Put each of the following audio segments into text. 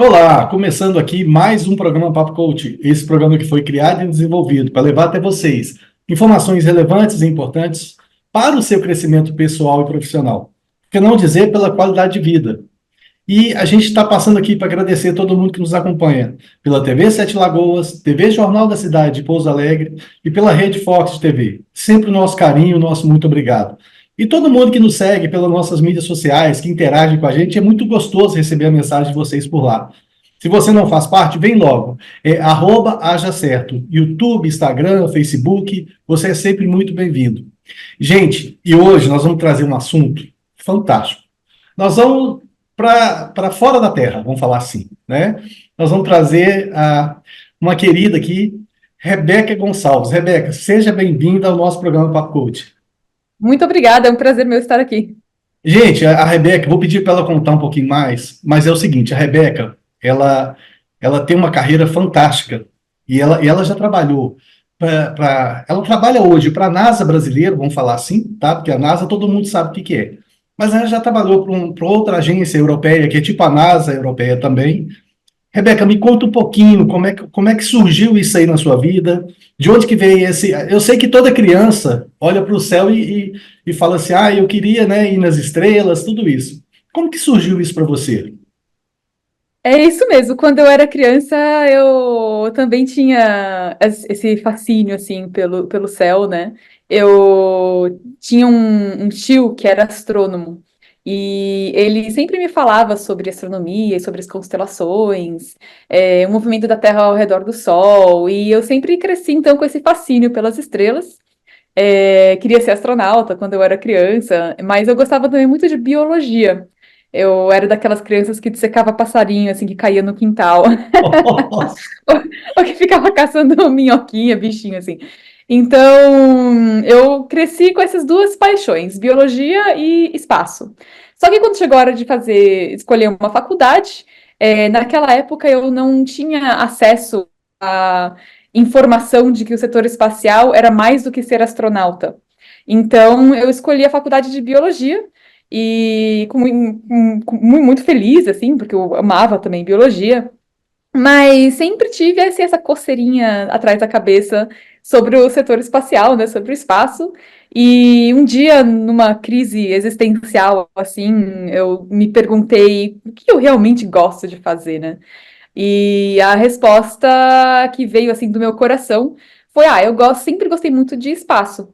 Olá, começando aqui mais um programa Papo Coach. Esse programa que foi criado e desenvolvido para levar até vocês informações relevantes e importantes para o seu crescimento pessoal e profissional. Por que não dizer pela qualidade de vida? E a gente está passando aqui para agradecer todo mundo que nos acompanha pela TV Sete Lagoas, TV Jornal da Cidade de Pouso Alegre e pela Rede Fox TV. Sempre o nosso carinho, o nosso muito obrigado. E todo mundo que nos segue pelas nossas mídias sociais, que interage com a gente, é muito gostoso receber a mensagem de vocês por lá. Se você não faz parte, vem logo. É @haja certo. YouTube, Instagram, Facebook, você é sempre muito bem-vindo. Gente, e hoje nós vamos trazer um assunto fantástico. Nós vamos para fora da Terra, vamos falar assim, né? Nós vamos trazer uma querida aqui, Rebeca Gonçalves. Rebeca, seja bem-vinda ao nosso programa Papo Coach. Muito obrigada, é um prazer meu estar aqui. Gente, a Rebeca, vou pedir para ela contar um pouquinho mais, mas é o seguinte, a Rebeca, ela tem uma carreira fantástica e ela já trabalhou ela trabalha hoje para a NASA brasileira, vamos falar assim, tá? Porque a NASA todo mundo sabe o que que é. Mas ela já trabalhou para outra agência europeia, que é tipo a NASA europeia também. Rebeca, me conta um pouquinho como é que surgiu isso aí na sua vida, de onde que veio esse... Eu sei que toda criança olha para o céu e fala assim, eu queria, né, ir nas estrelas, tudo isso. Como que surgiu isso para você? É isso mesmo, quando eu era criança eu também tinha esse fascínio assim pelo céu, né? Eu tinha um tio que era astrônomo e ele sempre me falava sobre astronomia e sobre as constelações, o movimento da Terra ao redor do Sol, e eu sempre cresci então com esse fascínio pelas estrelas. Queria ser astronauta quando eu era criança, mas eu gostava também muito de biologia. Eu era daquelas crianças que dissecava passarinho, assim, que caía no quintal, ou que ficava caçando minhoquinha, bichinho, assim. Então, eu cresci com essas duas paixões, biologia e espaço. Só que quando chegou a hora de escolher uma faculdade, naquela época eu não tinha acesso a informação de que o setor espacial era mais do que ser astronauta. Então, eu escolhi a faculdade de biologia e muito feliz, assim, porque eu amava também biologia, mas sempre tive assim, essa coceirinha atrás da cabeça sobre o setor espacial, né, sobre o espaço. E um dia, numa crise existencial, assim, eu me perguntei o que eu realmente gosto de fazer, né? E a resposta que veio assim do meu coração foi: eu gosto, sempre gostei muito de espaço.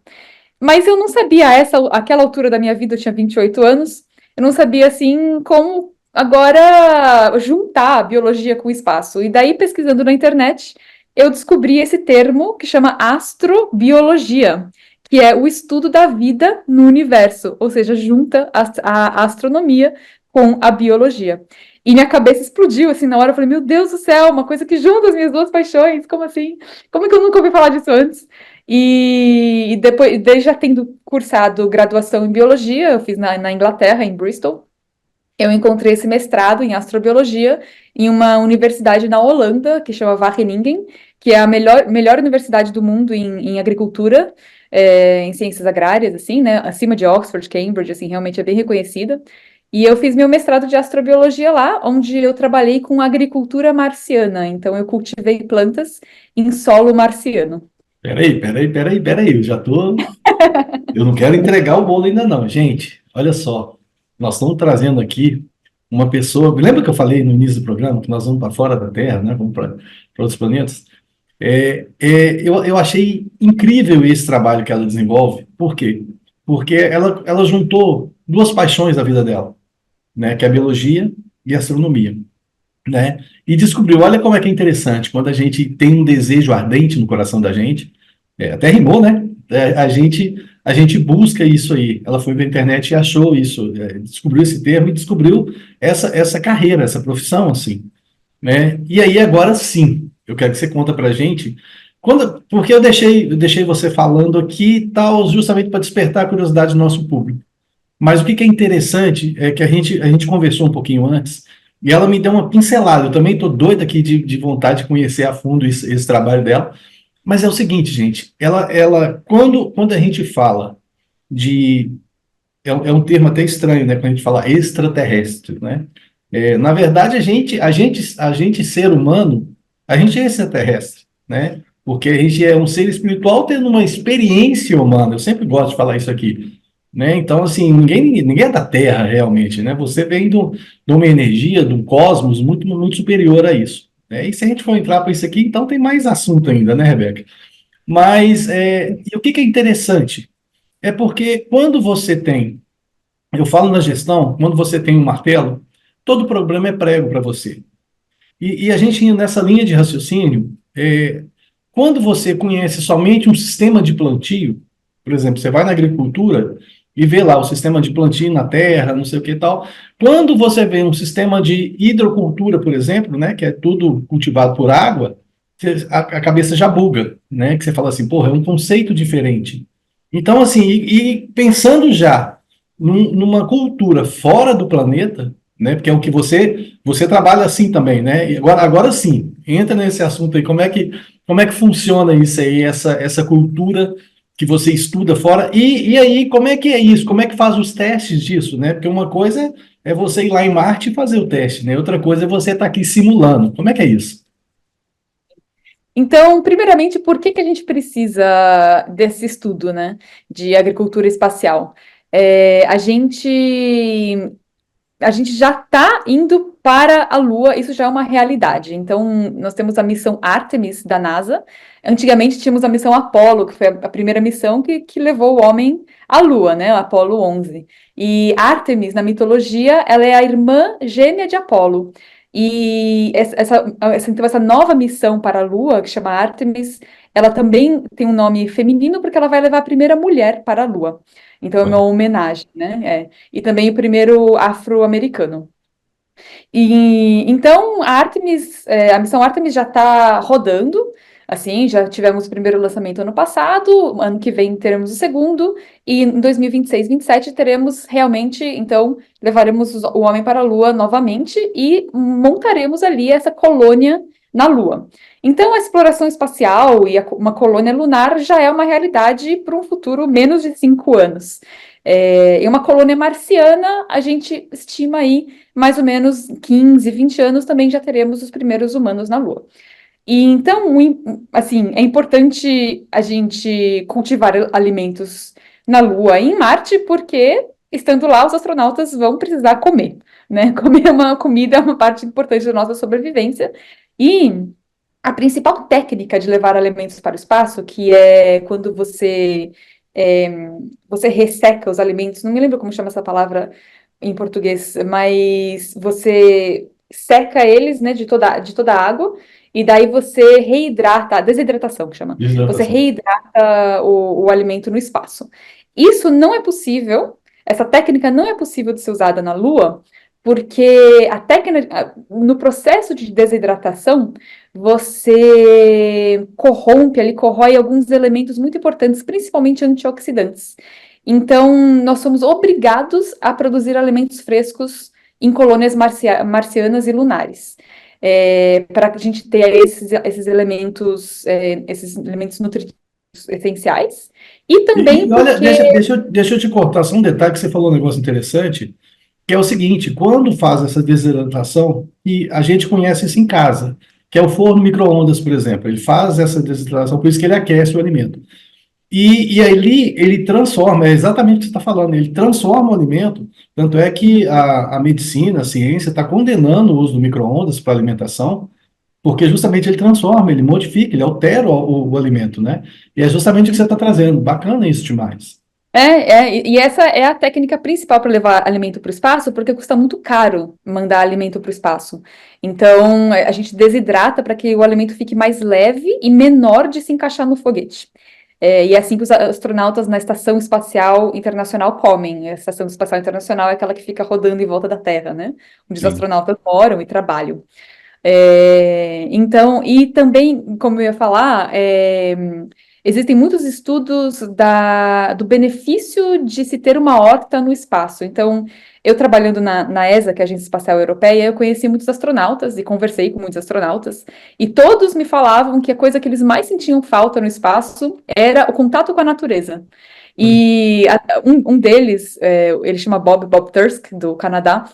Mas eu não sabia, aquela altura da minha vida, eu tinha 28 anos, eu não sabia assim como agora juntar a biologia com o espaço. E daí, pesquisando na internet, eu descobri esse termo que chama astrobiologia, que é o estudo da vida no universo, ou seja, junta a astronomia com a biologia. E minha cabeça explodiu assim na hora, eu falei: meu Deus do céu, uma coisa que junta as minhas duas paixões, como assim? Como é que eu nunca ouvi falar disso antes? E depois, desde já tendo cursado graduação em biologia, eu fiz na Inglaterra, em Bristol, eu encontrei esse mestrado em astrobiologia em uma universidade na Holanda, que chama Wageningen, que é a melhor universidade do mundo em agricultura, em ciências agrárias, assim, né? Acima de Oxford, Cambridge, assim, realmente é bem reconhecida. E eu fiz meu mestrado de astrobiologia lá, onde eu trabalhei com agricultura marciana. Então, eu cultivei plantas em solo marciano. Peraí, eu não quero entregar o bolo ainda não, gente. Olha só, nós estamos trazendo aqui uma pessoa. Lembra que eu falei no início do programa que nós vamos para fora da Terra, né? Vamos para outros planetas? Eu achei incrível esse trabalho que ela desenvolve. Por quê? Porque ela juntou duas paixões da vida dela, né? Que é a biologia e a astronomia, né? E descobriu, olha como é que é interessante, quando a gente tem um desejo ardente no coração da gente, até rimou, né? A gente busca isso aí. Ela foi para a internet e achou isso, descobriu esse termo e descobriu essa carreira, essa profissão, assim, né? E aí, agora sim, eu quero que você conta pra gente, porque eu deixei você falando aqui e tal, justamente para despertar a curiosidade do nosso público. Mas o que é interessante é que a gente conversou um pouquinho antes e ela me deu uma pincelada. Eu também estou doido aqui de vontade de conhecer a fundo esse trabalho dela. Mas é o seguinte, gente, quando a gente fala de. É um termo até estranho, né? Quando a gente fala extraterrestre, né? Na verdade, a gente ser humano, a gente é extraterrestre, né? Porque a gente é um ser espiritual tendo uma experiência humana. Eu sempre gosto de falar isso aqui, né? Então, assim, ninguém é da Terra realmente, né? Você vem de uma energia, de um cosmos muito, muito superior a isso, né? E se a gente for entrar para isso aqui, então tem mais assunto ainda, né, Rebeca? Mas, e o que que é interessante? É porque quando você tem, eu falo na gestão, quando você tem um martelo, todo problema é prego para você. E a gente indo nessa linha de raciocínio, quando você conhece somente um sistema de plantio, por exemplo, você vai na agricultura e vê lá o sistema de plantio na terra, não sei o que e tal. Quando você vê um sistema de hidrocultura, por exemplo, né, que é tudo cultivado por água, a cabeça já buga, né? Que você fala assim, porra, é um conceito diferente. Então, assim, e pensando já numa cultura fora do planeta, né? Porque é o que você trabalha assim também, né? E agora sim, entra nesse assunto aí, como é que funciona isso aí, essa cultura que você estuda fora? E aí, como é que é isso? Como é que faz os testes disso, né? Porque uma coisa é você ir lá em Marte e fazer o teste, né? Outra coisa é você estar aqui simulando. Como é que é isso? Então, primeiramente, por que que a gente precisa desse estudo, né, de agricultura espacial? A gente já está indo para a Lua, isso já é uma realidade. Então, nós temos a missão Artemis da NASA. Antigamente tínhamos a missão Apollo, que foi a primeira missão que levou o homem à Lua, né? Apollo 11. E Artemis, na mitologia, ela é a irmã gêmea de Apolo. E então, essa nova missão para a Lua, que chama Artemis, ela também tem um nome feminino, porque ela vai levar a primeira mulher para a Lua. Então, é uma Olha, homenagem, né? E também o primeiro afro-americano. E então a missão Artemis já está rodando, assim, já tivemos o primeiro lançamento ano passado, ano que vem teremos o segundo, e em 2026, 27 teremos realmente, então, levaremos o homem para a Lua novamente e montaremos ali essa colônia na Lua. Então, a exploração espacial e uma colônia lunar já é uma realidade para um futuro menos de 5 anos. E uma colônia marciana, a gente estima aí mais ou menos 15, 20 anos também já teremos os primeiros humanos na Lua. E então, assim, é importante a gente cultivar alimentos na Lua e em Marte, porque estando lá, os astronautas vão precisar comer, né? Comer uma comida é uma parte importante da nossa sobrevivência. E a principal técnica de levar alimentos para o espaço, que é quando é, você resseca os alimentos, não me lembro como chama essa palavra em português, mas você seca eles, né, de toda a água, e daí você reidrata, desidratação que chama, você desidratação. reidrata o alimento no espaço. Isso não é possível, essa técnica não é possível de ser usada na Lua, porque a técnica, no processo de desidratação, você corrompe ali, corrói alguns elementos muito importantes, principalmente antioxidantes. Então, nós somos obrigados a produzir alimentos frescos em colônias marcianas e lunares. Para a gente ter esses elementos nutritivos essenciais, e também Olha, porque deixa eu te cortar só um detalhe que você falou um negócio interessante, que é o seguinte, quando faz essa desidratação, e a gente conhece isso em casa, que é o forno micro-ondas, por exemplo, ele faz essa desidratação, por isso que ele aquece o alimento. E ali ele transforma, é exatamente o que você está falando, ele transforma o alimento, tanto é que a medicina, a ciência está condenando o uso do micro-ondas para alimentação, porque justamente ele transforma, ele modifica, ele altera o alimento, né? E é justamente o que você está trazendo. Bacana isso demais. e essa é a técnica principal para levar alimento para o espaço, porque custa muito caro mandar alimento para o espaço. Então, a gente desidrata para que o alimento fique mais leve e menor de se encaixar no foguete. E é assim que os astronautas na Estação Espacial Internacional comem. A Estação Espacial Internacional é aquela que fica rodando em volta da Terra, né? Onde os Sim. astronautas moram e trabalham. Então, e também, como eu ia falar, existem muitos estudos do benefício de se ter uma horta no espaço. Então, eu trabalhando na ESA, que é a Agência Espacial Europeia, eu conheci muitos astronautas e conversei com muitos astronautas, e todos me falavam que a coisa que eles mais sentiam falta no espaço era o contato com a natureza. E um deles, ele chama Bob Thirsk, do Canadá,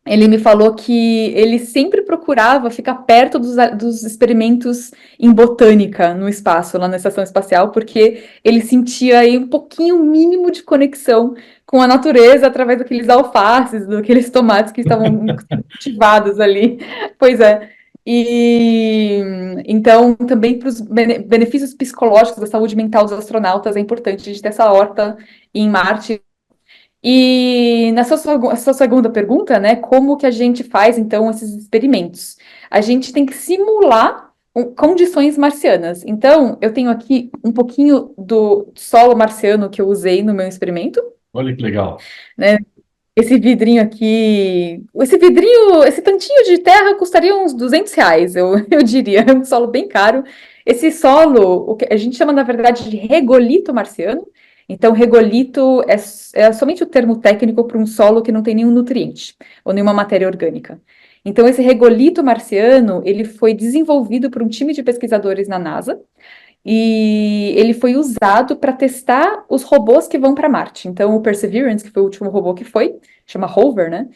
Ele me falou que ele sempre procurava ficar perto dos experimentos em botânica no espaço, lá na estação espacial, porque ele sentia aí um pouquinho mínimo de conexão com a natureza através daqueles alfaces, daqueles tomates que estavam sendo cultivados ali. Pois é. E então também para os benefícios psicológicos da saúde mental dos astronautas é importante a gente ter essa horta em Marte. E na sua segunda pergunta, né, como que a gente faz, então, esses experimentos? A gente tem que simular condições marcianas. Então, eu tenho aqui um pouquinho do solo marciano que eu usei no meu experimento, Olha que legal. né? Esse vidrinho aqui, esse tantinho de terra custaria uns R$ 200, eu diria, é um solo bem caro. Esse solo, o que a gente chama, na verdade, de regolito marciano. Então, regolito é somente o termo técnico para um solo que não tem nenhum nutriente ou nenhuma matéria orgânica. Então, esse regolito marciano, ele foi desenvolvido por um time de pesquisadores na NASA, e ele foi usado para testar os robôs que vão para Marte. Então, o Perseverance, que foi o último robô que foi, chama Rover, né?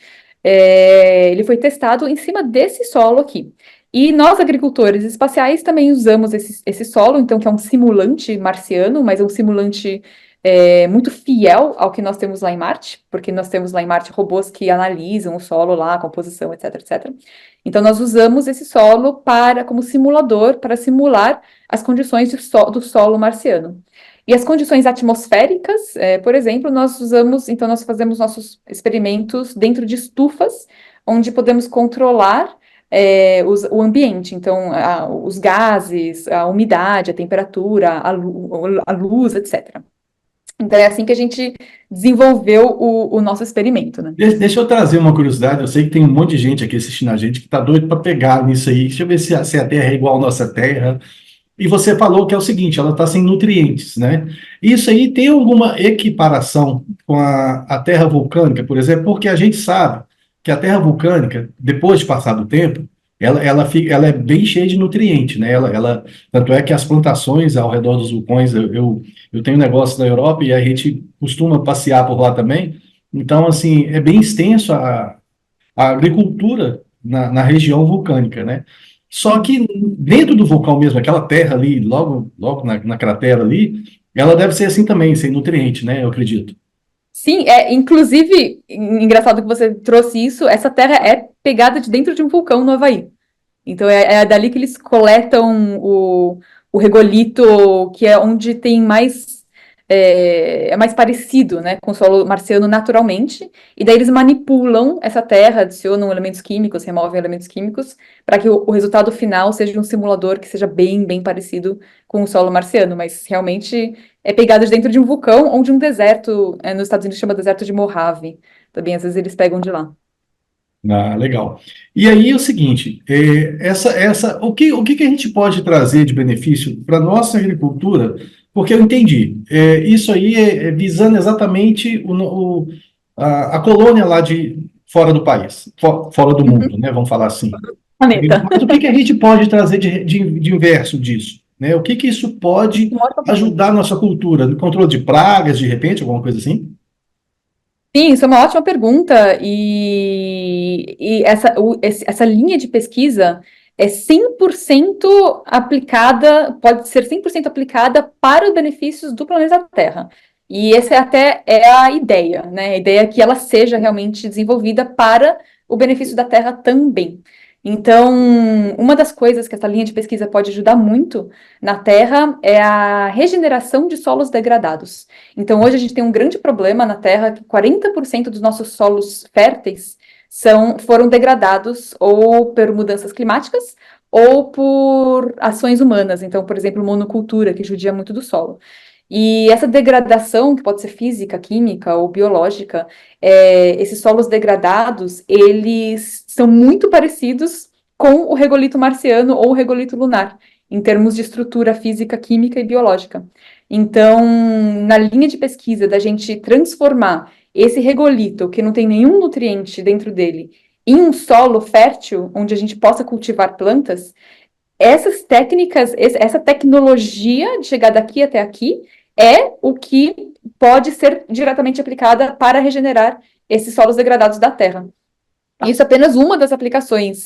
Ele foi testado em cima desse solo aqui. E nós, agricultores espaciais, também usamos esse solo, então, que é um simulante marciano, mas é um simulante muito fiel ao que nós temos lá em Marte, porque nós temos lá em Marte robôs que analisam o solo lá, a composição, etc, etc. Então, nós usamos esse solo como simulador, para simular as condições do solo marciano. E as condições atmosféricas, por exemplo, então nós fazemos nossos experimentos dentro de estufas, onde podemos controlar o ambiente, então os gases, a umidade, a temperatura, a luz, etc. Então é assim que a gente desenvolveu o nosso experimento, né? Deixa eu trazer uma curiosidade. Eu sei que tem um monte de gente aqui assistindo a gente que está doido para pegar nisso aí. Deixa eu ver se a Terra é igual à nossa Terra. E você falou que é o seguinte, ela está sem nutrientes, né? Isso aí tem alguma equiparação com a Terra vulcânica, por exemplo? Porque a gente sabe que a Terra vulcânica, depois de passar do tempo, ela é bem cheia de nutrientes, né? Tanto é que as plantações ao redor dos vulcões, eu tenho um negócio na Europa e a gente costuma passear por lá também. Então, assim, é bem extenso a agricultura na região vulcânica, né? Só Sim. que dentro do vulcão mesmo, aquela terra ali, logo na cratera ali, ela deve ser assim também, sem nutriente, né? Eu acredito. Sim, inclusive, engraçado que você trouxe isso, essa terra é pegada de dentro de um vulcão no Havaí. Então é dali que eles coletam o regolito, que é onde tem é mais parecido, né, com o solo marciano naturalmente, e daí eles manipulam essa terra, adicionam elementos químicos, removem elementos químicos, para que o resultado final seja um simulador que seja bem, bem parecido com o solo marciano, mas realmente é pegado de dentro de um vulcão ou de um deserto, nos Estados Unidos chama deserto de Mojave, também às vezes eles pegam de lá. Ah, legal. E aí é o seguinte, o que que a gente pode trazer de benefício para a nossa agricultura? Porque eu entendi, isso aí é visando exatamente a colônia lá de fora do país, fora do Uhum. mundo, né? Vamos falar assim. Planeta. Mas o que que a gente pode trazer de inverso disso? Né? O que que isso pode ajudar a nossa cultura? No controle de pragas, de repente, alguma coisa assim? Sim, isso é uma ótima pergunta, e essa linha de pesquisa é 100% aplicada, pode ser 100% aplicada para os benefícios do planeta Terra. E essa até é a ideia, né? A ideia é que ela seja realmente desenvolvida para o benefício da Terra também. Então, uma das coisas que essa linha de pesquisa pode ajudar muito na Terra é a regeneração de solos degradados. Então, hoje a gente tem um grande problema na Terra, que 40% dos nossos solos férteis foram degradados ou por mudanças climáticas ou por ações humanas. Então, por exemplo, monocultura, que judia muito do solo. E essa degradação, que pode ser física, química ou biológica, esses solos degradados, eles são muito parecidos com o regolito marciano ou o regolito lunar, em termos de estrutura física, química e biológica. Então, na linha de pesquisa da gente transformar esse regolito, que não tem nenhum nutriente dentro dele, em um solo fértil, onde a gente possa cultivar plantas, essas técnicas, essa tecnologia de chegar daqui até aqui, é o que pode ser diretamente aplicada para regenerar esses solos degradados da Terra. Isso é apenas uma das aplicações.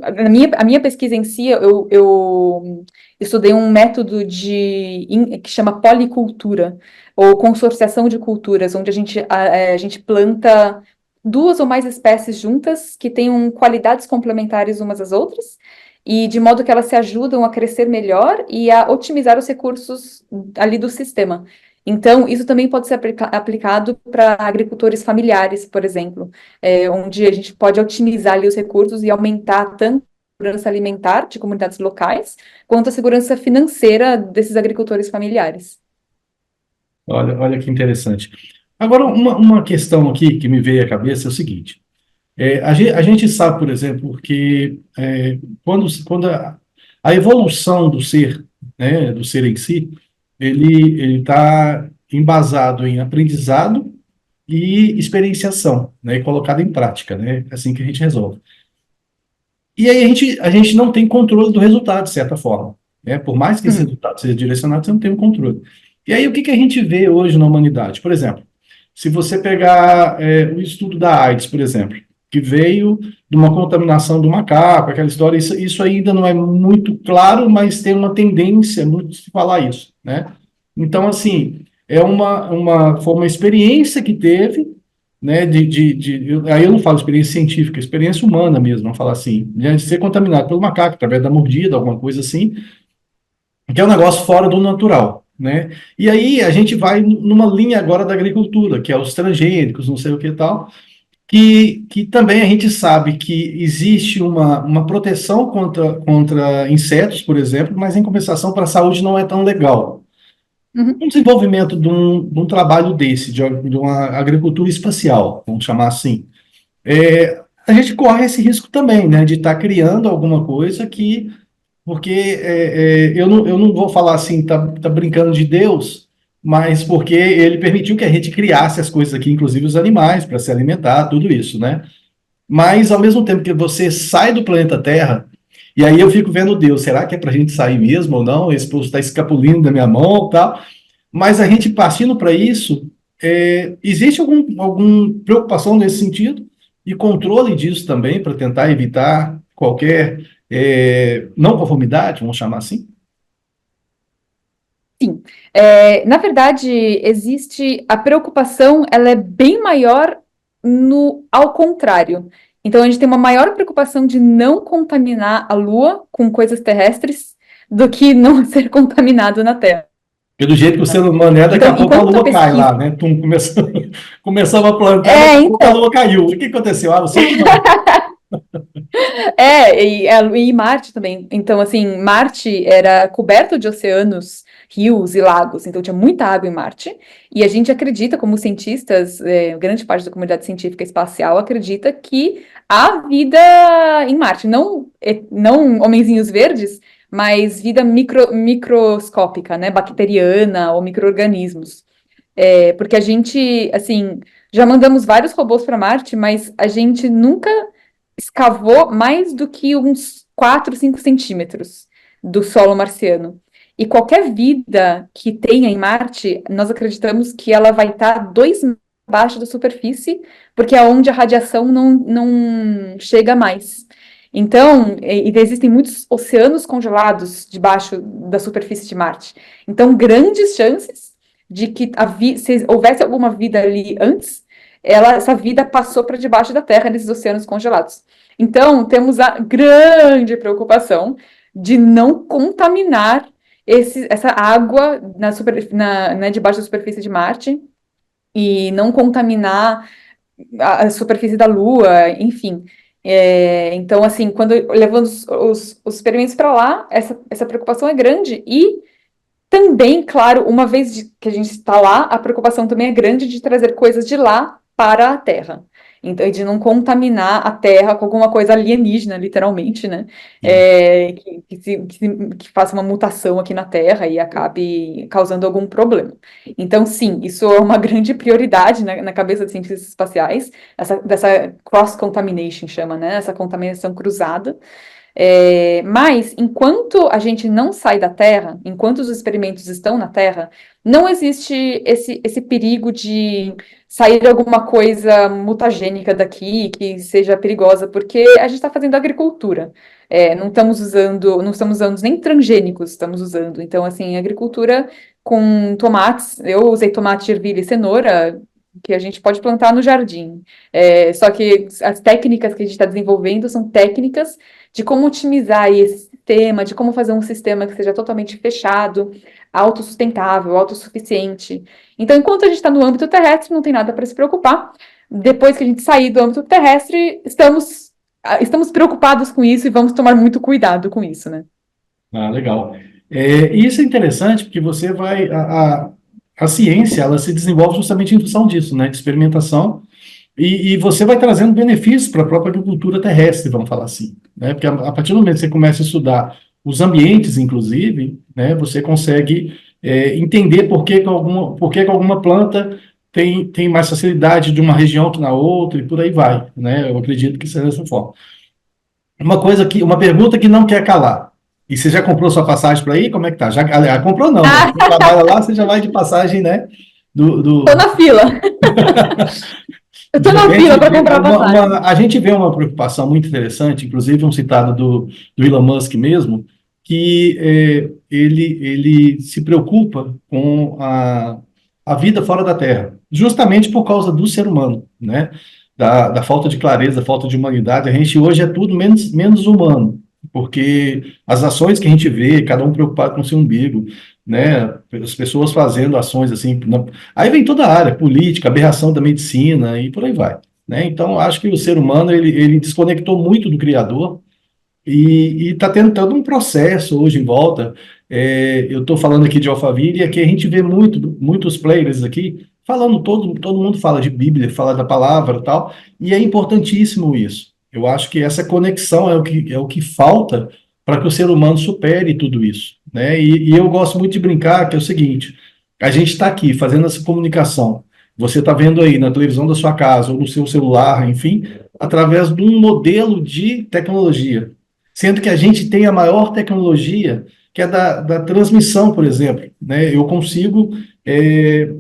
A minha pesquisa em si, eu estudei um método que chama policultura, ou consorciação de culturas, onde a gente planta duas ou mais espécies juntas que tenham qualidades complementares umas às outras, e de modo que elas se ajudam a crescer melhor e a otimizar os recursos ali do sistema. Então, isso também pode ser aplicado para agricultores familiares, por exemplo, onde a gente pode otimizar ali os recursos e aumentar tanto a segurança alimentar de comunidades locais, quanto a segurança financeira desses agricultores familiares. Olha que interessante. Agora, uma questão aqui que me veio à cabeça é o seguinte. A gente sabe, por exemplo, que quando a evolução do ser, né, do ser em si, ele está embasado em aprendizado e experienciação, né, e colocado em prática, né, é assim que a gente resolve. E aí a gente não tem controle do resultado, de certa forma, né, por mais que esse Uhum, resultado seja direcionado, você não tem o controle. E aí o que que a gente vê hoje na humanidade? Por exemplo, se você pegar o estudo da AIDS, por exemplo, que veio de uma contaminação do macaco, aquela história, isso ainda não é muito claro, mas tem uma tendência muito de se falar isso, né? Então, assim, foi uma experiência que teve, né, aí eu não falo experiência científica, experiência humana mesmo, vamos falar assim, de ser contaminado pelo macaco, através da mordida, alguma coisa assim, que é um negócio fora do natural, né? E aí a gente vai numa linha agora da agricultura, que é os transgênicos, não sei o que e tal, que também a gente sabe que existe uma proteção contra insetos, por exemplo, mas em compensação para a saúde não é tão legal. uhum, O desenvolvimento de um trabalho desse, de uma agricultura espacial, vamos chamar assim, a gente corre esse risco também, né, de estar criando alguma coisa porque eu não vou falar assim, tá brincando de Deus, mas porque ele permitiu que a gente criasse as coisas aqui, inclusive os animais, para se alimentar, tudo isso, né? Mas ao mesmo tempo que você sai do planeta Terra, e aí eu fico vendo Deus, será que é para a gente sair mesmo ou não? Esse povo está escapulindo da minha mão, tal. Mas a gente partindo para isso, existe alguma preocupação nesse sentido e controle disso também para tentar evitar qualquer não conformidade, vamos chamar assim? sim. Na verdade, existe a preocupação, ela é bem maior no ao contrário. Então, a gente tem uma maior preocupação de não contaminar a Lua com coisas terrestres do que não ser contaminado na Terra. Porque do jeito que o ser humano é, daqui a Então, pouco a enquanto a lua cai pesquisa. lá, né? Começamos a plantar, daqui a pouco a lua Então, caiu. O que aconteceu? Ah, você que não. e Marte também. Então, assim, Marte era coberto de oceanos, rios e lagos, então tinha muita água em Marte. E a gente acredita, como cientistas, grande parte da comunidade científica espacial acredita que há vida em Marte. Não, não homenzinhos verdes, mas vida microscópica, né? Bacteriana ou micro-organismos. Porque a gente, assim, já mandamos vários robôs para Marte, mas a gente nunca escavou mais do que uns 4, 5 centímetros do solo marciano. E qualquer vida que tenha em Marte, nós acreditamos que ela vai estar 2 metros abaixo da superfície, porque é onde a radiação não chega mais. Então, existem muitos oceanos congelados debaixo da superfície de Marte. Então, grandes chances de que se houvesse alguma vida ali antes, essa vida passou para debaixo da Terra nesses oceanos congelados. Então, temos a grande preocupação de não contaminar essa água né, debaixo da superfície de Marte e não contaminar a superfície da Lua, enfim. Então, assim, quando levando os experimentos para lá, essa preocupação é grande e também, claro, uma vez que a gente está lá, a preocupação também é grande de trazer coisas de lá para a Terra. Então, de não contaminar a Terra com alguma coisa alienígena, literalmente, né? Sim. Que faça uma mutação aqui na Terra e acabe causando algum problema. Então, sim, isso é uma grande prioridade na cabeça dos cientistas espaciais, dessa cross-contamination, chama, né? Essa contaminação cruzada. Mas, enquanto a gente não sai da Terra, enquanto os experimentos estão na Terra, não existe esse perigo de sair alguma coisa mutagênica daqui que seja perigosa, porque a gente está fazendo agricultura. Não estamos usando nem transgênicos, estamos usando. Então, assim, agricultura com tomates, eu usei tomate, ervilha e cenoura, que a gente pode plantar no jardim. Só que as técnicas que a gente está desenvolvendo são técnicas de como otimizar esse sistema, de como fazer um sistema que seja totalmente fechado, autossustentável, autossuficiente. Então, enquanto a gente está no âmbito terrestre, não tem nada para se preocupar. Depois que a gente sair do âmbito terrestre, estamos preocupados com isso e vamos tomar muito cuidado com isso, né? Ah, legal. E isso é interessante porque você vai. A ciência, ela se desenvolve justamente em função disso, né? De experimentação. E você vai trazendo benefícios para a própria agricultura terrestre, vamos falar assim, né? Porque a partir do momento que você começa a estudar os ambientes, inclusive, né, você consegue entender por que que alguma planta tem mais facilidade de uma região que na outra e por aí vai, né? Eu acredito que seja dessa forma. Uma pergunta que não quer calar. E você já comprou sua passagem para ir? Como é que tá? Já, aliás, comprou não, né? Ah, Você trabalha lá, você já vai de passagem, né? tô Do, na fila. Eu De tô na fila repente, para comprar passagem. a gente vê uma preocupação muito interessante, inclusive um citado do Elon Musk mesmo, que ele se preocupa com a vida fora da Terra, justamente por causa do ser humano, né? Da falta de clareza, falta de humanidade. A gente hoje é tudo menos humano, porque as ações que a gente vê, cada um preocupado com seu umbigo, né? As pessoas fazendo ações assim, aí vem toda a área, política, aberração da medicina e por aí vai, né? Então, acho que o ser humano, ele desconectou muito do Criador e está tentando um processo hoje em volta. Eu estou falando aqui de Alphaville e aqui a gente vê muitos players aqui falando, todo mundo fala de Bíblia, fala da palavra e tal, e é importantíssimo isso. Eu acho que essa conexão é o que falta para que o ser humano supere tudo isso, né? E eu gosto muito de brincar que é o seguinte, a gente está aqui fazendo essa comunicação, você está vendo aí na televisão da sua casa ou no seu celular, enfim, através de um modelo de tecnologia. Sendo que a gente tem a maior tecnologia, que é da transmissão, por exemplo, né? Eu consigo,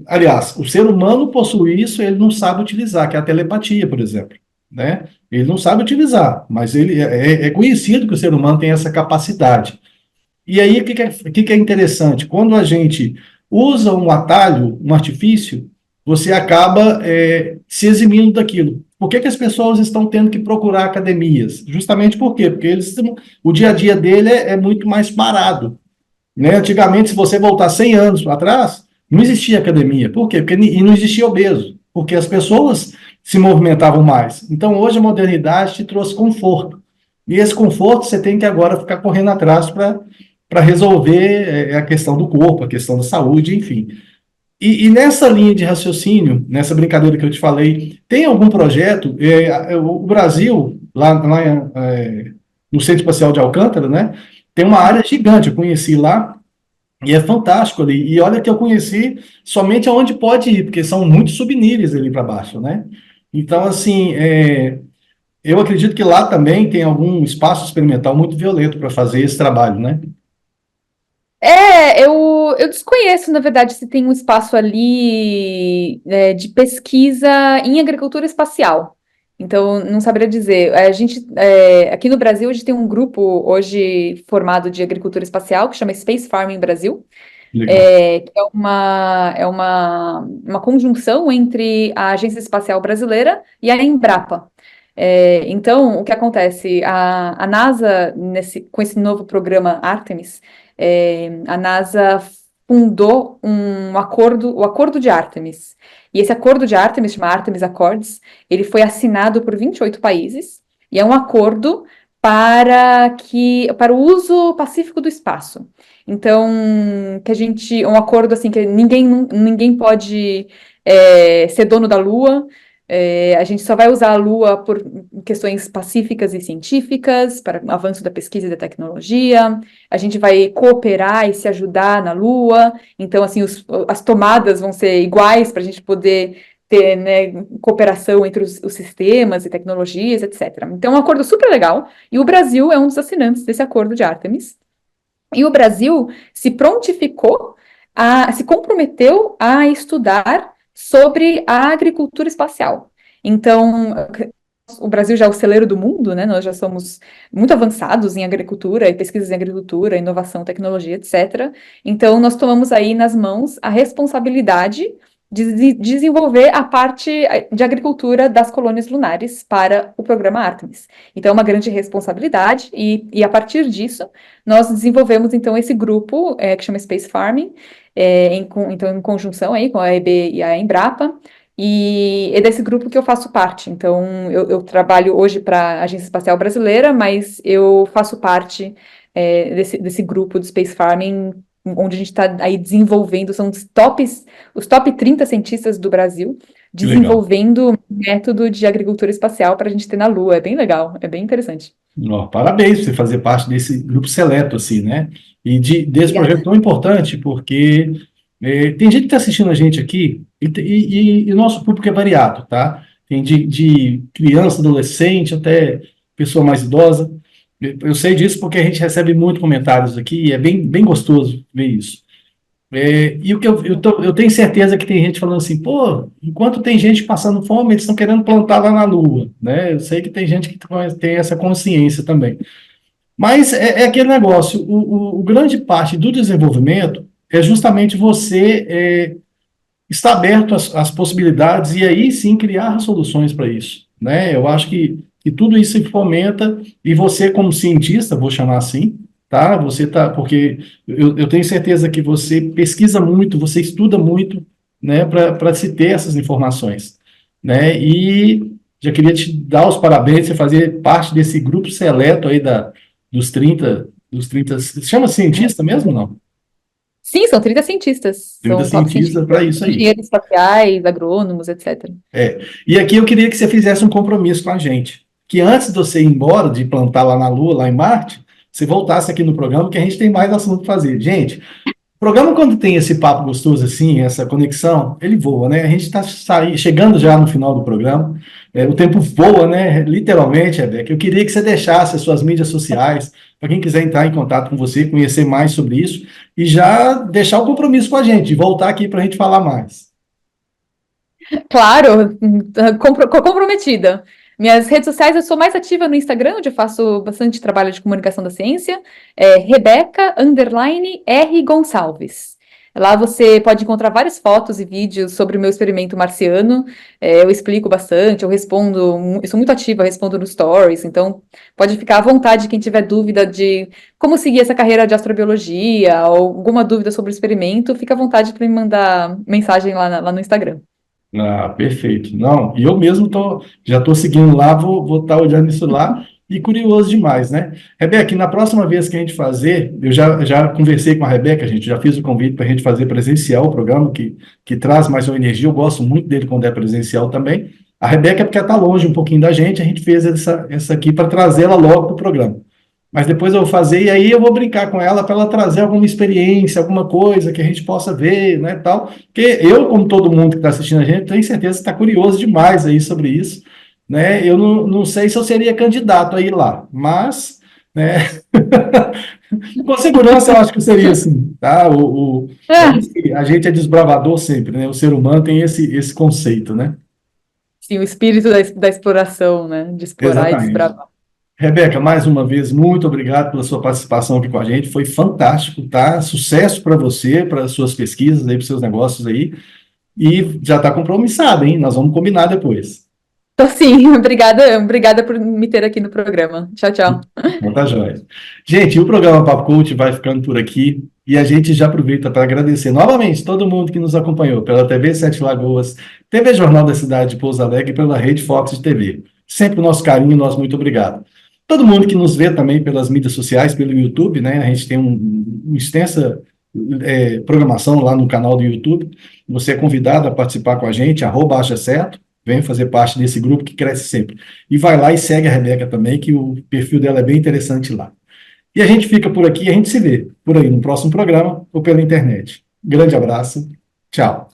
aliás, o ser humano possui isso, ele não sabe utilizar, que é a telepatia, por exemplo, né? Ele não sabe utilizar, mas ele é conhecido que o ser humano tem essa capacidade. E aí, o que é interessante? Quando a gente usa um atalho, um artifício, você acaba se eximindo daquilo. Por que que as pessoas estão tendo que procurar academias? Justamente por quê? Porque o dia a dia dele é muito mais parado, né? Antigamente, se você voltar 100 anos para trás, não existia academia. Por quê? E não existia obeso, porque as pessoas se movimentavam mais. Então, hoje a modernidade te trouxe conforto. E esse conforto você tem que agora ficar correndo atrás para resolver a questão do corpo, a questão da saúde, enfim. E nessa linha de raciocínio, nessa brincadeira que eu te falei, tem algum projeto? O Brasil, lá no Centro Espacial de Alcântara, né, tem uma área gigante, eu conheci lá, e é fantástico ali. E olha que eu conheci somente aonde pode ir, porque são muitos subníveis ali para baixo, né? Então, assim, eu acredito que lá também tem algum espaço experimental muito violento para fazer esse trabalho, né? Eu desconheço, na verdade, se tem um espaço ali, de pesquisa em agricultura espacial. Então, não saberia dizer. Aqui no Brasil, a gente tem um grupo hoje formado de agricultura espacial que chama Space Farming Brasil, Legal. que é uma conjunção entre a Agência Espacial Brasileira e a Embrapa. Então, o que acontece? A NASA, com esse novo programa Artemis, a NASA fundou o Acordo de Artemis. E esse Acordo de Artemis, chama Artemis Accords, ele foi assinado por 28 países, e é um acordo para o uso pacífico do espaço. Então, um acordo assim que ninguém pode ser dono da Lua. A gente só vai usar a Lua por questões pacíficas e científicas, para o avanço da pesquisa e da tecnologia. A gente vai cooperar e se ajudar na Lua. Então, assim, as tomadas vão ser iguais para a gente poder ter, né, cooperação entre os sistemas e tecnologias, etc. Então, é um acordo super legal, e o Brasil é um dos assinantes desse acordo de Artemis. E o Brasil se prontificou, se comprometeu a estudar sobre a agricultura espacial. Então, o Brasil já é o celeiro do mundo, né? Nós já somos muito avançados em agricultura e pesquisas em agricultura, inovação, tecnologia, etc. Então, nós tomamos aí nas mãos a responsabilidade de desenvolver a parte de agricultura das colônias lunares para o programa Artemis. Então, é uma grande responsabilidade e a partir disso, nós desenvolvemos, então, esse grupo que chama Space Farming, então, em conjunção aí com a EB e a Embrapa, e é desse grupo que eu faço parte. Então, eu trabalho hoje para a Agência Espacial Brasileira, mas eu faço parte desse grupo do Space Farming, onde a gente está aí desenvolvendo, são os top 30 cientistas do Brasil, Que legal. desenvolvendo método de agricultura espacial para a gente ter na Lua. É bem legal, é bem interessante. Ó, parabéns por você fazer parte desse grupo seleto, assim, né? E desse projeto Obrigada. tão importante, porque tem gente que está assistindo a gente aqui, e o nosso público é variado, tá? Tem de criança, adolescente, até pessoa mais idosa. Eu sei disso porque a gente recebe muito comentários aqui, e é bem gostoso ver isso. E o que eu tenho certeza que tem gente falando assim, pô, enquanto tem gente passando fome, eles estão querendo plantar lá na Lua, né? Eu sei que tem gente que tem essa consciência também. Mas é aquele negócio, o grande parte do desenvolvimento é justamente você estar aberto às possibilidades e aí sim criar soluções para isso, né? Eu acho que tudo isso se fomenta e você como cientista, vou chamar assim, tá? Você tá, porque eu tenho certeza que você pesquisa muito, você estuda muito, né, para se ter essas informações, né? E já queria te dar os parabéns, você fazer parte desse grupo seleto aí dos trinta chama cientista mesmo, não? Sim, são 30 cientistas, 30 são top cientistas cientistas, para isso aí. engenheiros espaciais, agrônomos, etc. E aqui eu queria que você fizesse um compromisso com a gente. Que antes de você ir embora, de plantar lá na Lua, lá em Marte, você voltasse aqui no programa, que a gente tem mais assunto para fazer. Gente, o programa, quando tem esse papo gostoso assim, essa conexão, ele voa, né? A gente está chegando já no final do programa. O tempo voa, né? Literalmente, Rebeca. Eu queria que você deixasse as suas mídias sociais, para quem quiser entrar em contato com você, conhecer mais sobre isso, e já deixar o compromisso com a gente, de voltar aqui para a gente falar mais. Claro, comprometida. Minhas redes sociais, eu sou mais ativa no Instagram, onde eu faço bastante trabalho de comunicação da ciência, Rebeca_R Gonçalves. Lá você pode encontrar várias fotos e vídeos sobre o meu experimento marciano. Eu explico bastante, eu respondo, eu sou muito ativa, eu respondo nos stories, então pode ficar à vontade quem tiver dúvida de como seguir essa carreira de astrobiologia, ou alguma dúvida sobre o experimento, fica à vontade para me mandar mensagem lá no Instagram. Ah, perfeito. Não, e eu mesmo já estou seguindo lá, vou estar olhando isso lá e curioso demais, né? Rebeca, e na próxima vez que a gente fazer, eu já conversei com a Rebeca, a gente já fiz o convite para a gente fazer presencial o programa, que traz mais uma energia, eu gosto muito dele quando é presencial também. A Rebeca é porque está longe um pouquinho da gente, a gente fez essa aqui para trazê-la logo para o programa. Mas depois eu vou fazer, e aí eu vou brincar com ela para ela trazer alguma experiência, alguma coisa que a gente possa ver, né, tal. Porque eu, como todo mundo que está assistindo a gente, tenho certeza que está curioso demais aí sobre isso, né? Eu não sei se eu seria candidato a ir lá, mas, né, com segurança eu acho que eu seria assim, tá? Ah, A gente é desbravador sempre, né? O ser humano tem esse conceito, né? sim, o espírito da exploração, né? De explorar e Exatamente. desbravar. Rebeca, mais uma vez, muito obrigado pela sua participação aqui com a gente. Foi fantástico, tá? Sucesso para você, para as suas pesquisas aí, para os seus negócios aí. E já está compromissado, hein? Nós vamos combinar depois. Então, sim, obrigada por me ter aqui no programa. Tchau, tchau. Então tá joia. Gente, o programa Papo Coach vai ficando por aqui. E a gente já aproveita para agradecer novamente todo mundo que nos acompanhou pela TV Sete Lagoas, TV Jornal da Cidade de Pouso Alegre e pela Rede Fox de TV. Sempre o nosso carinho, nosso muito obrigado. Todo mundo que nos vê também pelas mídias sociais, pelo YouTube, né? A gente tem uma extensa programação lá no canal do YouTube. Você é convidado a participar com a gente, @acha certo. Venha fazer parte desse grupo que cresce sempre. E vai lá e segue a Rebeca também, que o perfil dela é bem interessante lá. E a gente fica por aqui, a gente se vê por aí no próximo programa ou pela internet. Grande abraço, tchau.